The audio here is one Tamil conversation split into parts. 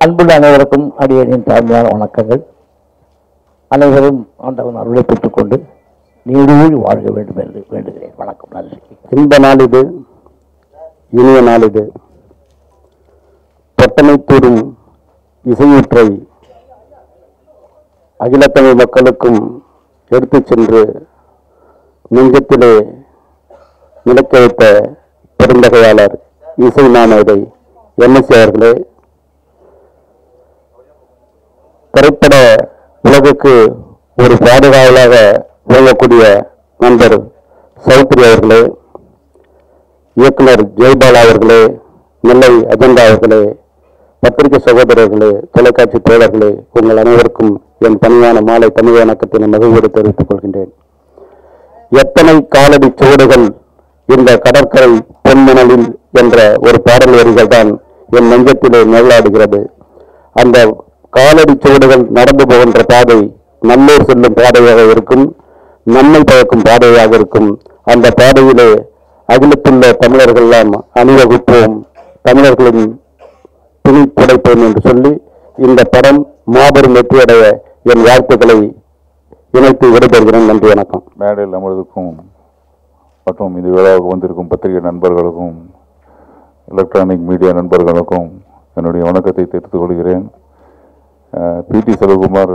அன்புள்ள அனைவருக்கும் அடியேனின் தாழ்மையான வணக்கங்கள். அனைவரும் ஆண்டவன் அருளை பெற்றுக்கொண்டு நீடூழி வாழ்க வேண்டும் என்று வேண்டுகிறேன். வணக்கம். நன்றி. இன்ப நாள் இது, இனிய நாள் இது. தொட்டனை தூரும் இசையூற்றை அகிலத்தமிழ் மக்களுக்கும் எடுத்துச் சென்று நெஞ்சத்திலே நிலைக்க வைத்த பெருந்தகையாளர் இசை நாமேதை எம்எஸ்சி அவர்களே, திரைப்பட உலகுக்கு ஒரு பாதுகாவலாக விளங்கக்கூடிய நண்பர் சௌத்ரி அவர்களே, இயக்குனர் ஜெயபாலா அவர்களே, நெல்லை அஜெண்டா அவர்களே, பத்திரிகை சகோதரர்களே, தொலைக்காட்சி தோழர்களே, உங்கள் அனைவருக்கும் என் பணியான மாலை தமிழ் வணக்கத்தினை மகிழ்வோடு தெரிவித்துக் கொள்கின்றேன். எத்தனை காலடி சுவடுகள் இந்த கடற்கரை பொன்மணலில் என்ற ஒரு பாடல் வரிகள் தான் என் நெஞ்சத்திலே நிழலாடுகிறது. அந்த காலடி சுவடுகள் நடந்து போகின்ற பாதை நல்லூர் செல்லும் பாதையாக இருக்கும், நம்மை பயக்கும் பாதையாக இருக்கும். அந்த பாதையிலே அகிலத்துள்ள தமிழர்கள் எல்லாம் அணிவகுப்போம், தமிழர்களின் துணி புடைப்போம் என்று சொல்லி இந்த படம் மாபெரும் வெற்றியடைய என் வாழ்த்துக்களை இணைத்து விடைபெறுகிறேன். நன்றி, வணக்கம். மேடையில் அமர்வுக்கும் மற்றும் இந்த விழாவுக்கு வந்திருக்கும் பத்திரிகை நண்பர்களுக்கும் எலக்ட்ரானிக் மீடியா நண்பர்களுக்கும் என்னுடைய வணக்கத்தை தெரிவித்துக் கொள்கிறேன். பிடி செல்வகுமார்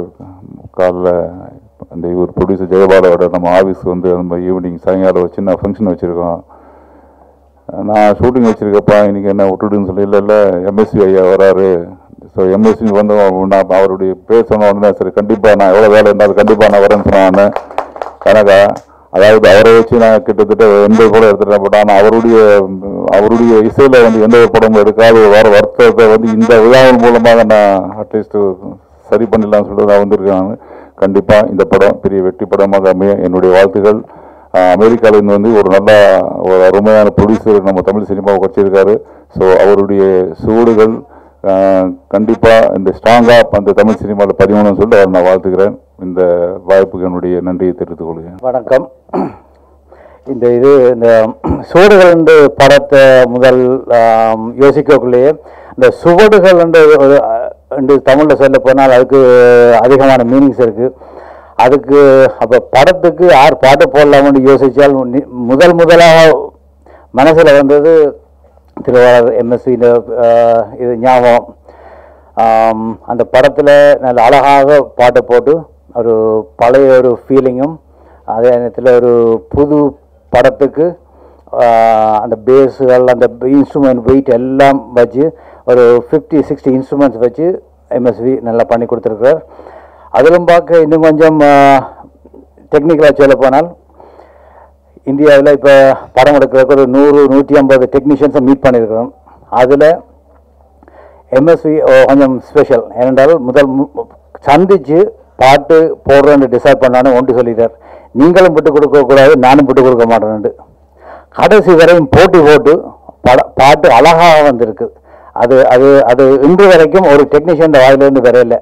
காலைல அந்த இவர் ப்ரொடியூசர் ஜெயபாலாவோட நம்ம ஆஃபீஸ்க்கு வந்து நம்ம ஈவினிங் சாயங்காலம் ஒரு சின்ன ஃபங்க்ஷன் வச்சுருக்கோம். நான் ஷூட்டிங் வச்சுருக்கப்பா, இன்றைக்கி என்ன விட்டுடுன்னு சொல்லி, இல்லை எம்எஸ்சி ஐயா வராரு, ஸோ எம்எஸ்சி வந்து நான் அவருடைய பேர் சொன்ன உடனே சரி கண்டிப்பாக நான் எவ்வளோ வேலை இருந்தாலும் கண்டிப்பாக நான் வரேன்னு சொன்னான். எனக்கு அதாவது அவரை வச்சு நான் கிட்டத்தட்ட 80 படம் எடுத்துட்டேன். பட் ஆனால் அவருடைய இசையில் வந்து எந்த ஒரு படமும் எடுக்காத வர வருத்தத்தை வந்து இந்த விழாவின் மூலமாக நான் அட்லீஸ்ட் சரி பண்ணிடலாம்னு சொல்லிட்டு நான் வந்திருக்கேன். கண்டிப்பாக இந்த படம் பெரிய வெற்றி படமாக அமைய என்னுடைய வாழ்த்துக்கள். அமெரிக்காவிலேருந்து வந்து ஒரு அருமையான ப்ரொடியூசர் நம்ம தமிழ் சினிமாவை வச்சிருக்காரு. ஸோ அவருடைய சூடுகள் கண்டிப்பாக இந்த ஸ்ட்ராங்காக அந்த தமிழ் சினிமாவில் பதிவுன்னு சொல்லி அவர் நான் வாழ்த்துக்கிறேன். இந்த வாய்ப்புக்கு என்னுடைய நன்றியை தெரிவித்துக் கொள்கிறேன். வணக்கம். இந்த சுவடுகள் என்று படத்தை முதல் யோசிக்கக்குள்ளேயே இந்த சுவடுகள் என்று தமிழில் சொல்ல போனால் அதுக்கு அதிகமான மீனிங்ஸ் இருக்குது. அதுக்கு அப்போ படத்துக்கு யார் பாட்டு போடலாம்னு யோசித்தால் முதலாக மனசில் வந்தது திருவாளர் எம்எஸ்சி இது ஞாபகம். அந்த படத்தில் நல்ல அழகாக பாட்டை போட்டு ஒரு பழைய ஒரு ஃபீலிங்கும், அதே நேரத்தில் ஒரு புது படத்துக்கு அந்த பேஸுகள் அந்த இன்ஸ்ட்ருமெண்ட் வெயிட் எல்லாம் வச்சு ஒரு 50-60 இன்ஸ்ட்ருமெண்ட்ஸ் வச்சு எம்எஸ்வி நல்லா பண்ணி கொடுத்துருக்கிறார். அதிலும் பார்க்க இன்னும் கொஞ்சம் டெக்னிக்கலாக சொல்ல போனால் இந்தியாவில் இப்போ படம் எடுக்கிறதுக்கு ஒரு 100-150 டெக்னீஷியன்ஸை மீட் பண்ணியிருக்கிறோம். அதில் எம்எஸ்வி கொஞ்சம் ஸ்பெஷல். ஏனென்றால் முதல் சந்தித்து பாட்டு போடுறேன்னு டிசைட் பண்ணான்னு ஒன்று சொல்லிட்டார். நீங்களும் விட்டு கொடுக்கக்கூடாது, நானும் விட்டு கொடுக்க மாட்டேன்ட்டு கடைசி வரையும் போட்டி போட்டு பாட்டு அழகாக வந்திருக்கு. அது அது அது இன்று வரைக்கும் ஒரு டெக்னீஷியன் வாயிலிருந்து வரையில.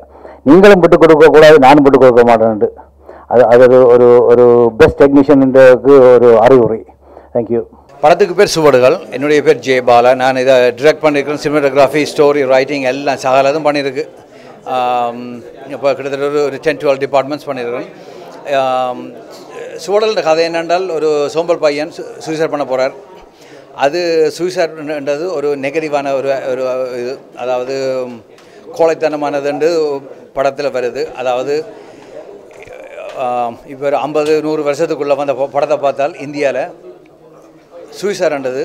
நீங்களும் விட்டு கொடுக்கக்கூடாது, நானும் விட்டு கொடுக்க மாட்டேன்ட்டு அது ஒரு ஒரு பெஸ்ட் டெக்னீஷியனுக்கு ஒரு அறிவுரை. தேங்க்யூ. படத்துக்கு பேர் சுவடுகள். என்னுடைய பேர் ஜெயபாலா. நான் இதை டிரெக்ட் பண்ணியிருக்கேன். சினிமாட்டோகிராஃபி, ஸ்டோரி ரைட்டிங் எல்லாம் சகலதும் பண்ணியிருக்கு. இப்போ கிட்டத்தட்ட ஒரு 10-12 டிபார்ட்மெண்ட்ஸ் பண்ணியிருக்கேன். சுவடல் கதை என்னென்றால் ஒரு சோம்பல் பையன் சூசைட் பண்ண போகிறார். அது சூசைட்ன்றது ஒரு நெகட்டிவான ஒரு இது, அதாவது கோழைத்தனமானதுன்று படத்தில் வருது. அதாவது இப்போ ஒரு 50-100 வருஷத்துக்குள்ளே வந்த படத்தை பார்த்தால் இந்தியாவில் சூசைட்ன்றது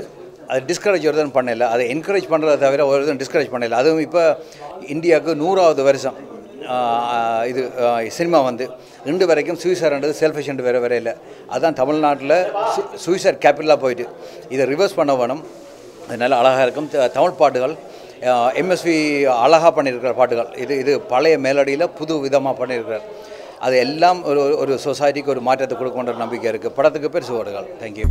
அது டிஸ்கரேஜ் ஒருதும் பண்ணல, அதை என்கரேஜ் பண்ணுறதை தவிர ஒரு இதுவும் டிஸ்கரேஜ் பண்ணல. அதுவும் இப்போ இந்தியாவுக்கு 100வது வருஷம் இது சினிமா வந்து இன்று வரைக்கும் சூசைட்ன்றது செல்ஃபிஷ்ன்ட்டு வேறு இல்லை. அதுதான் தமிழ்நாட்டில் சூசைட் கேபிட்டலாக போயிட்டு இதை ரிவர்ஸ் பண்ண வேணும். அது நல்லா அழகாக இருக்கும். தமிழ் பாட்டுகள் எம்எஸ்வி அழகாக பண்ணியிருக்கிற பாட்டுகள். இது பழைய மேலடியில் புது விதமாக பண்ணியிருக்கிறார். அது எல்லாம் ஒரு சொசைட்டிக்கு ஒரு மாற்றத்தை கொடுக்கணுன்ற நம்பிக்கை இருக்குது. படத்துக்கு பேர் சுவடுகள். தேங்க்யூ.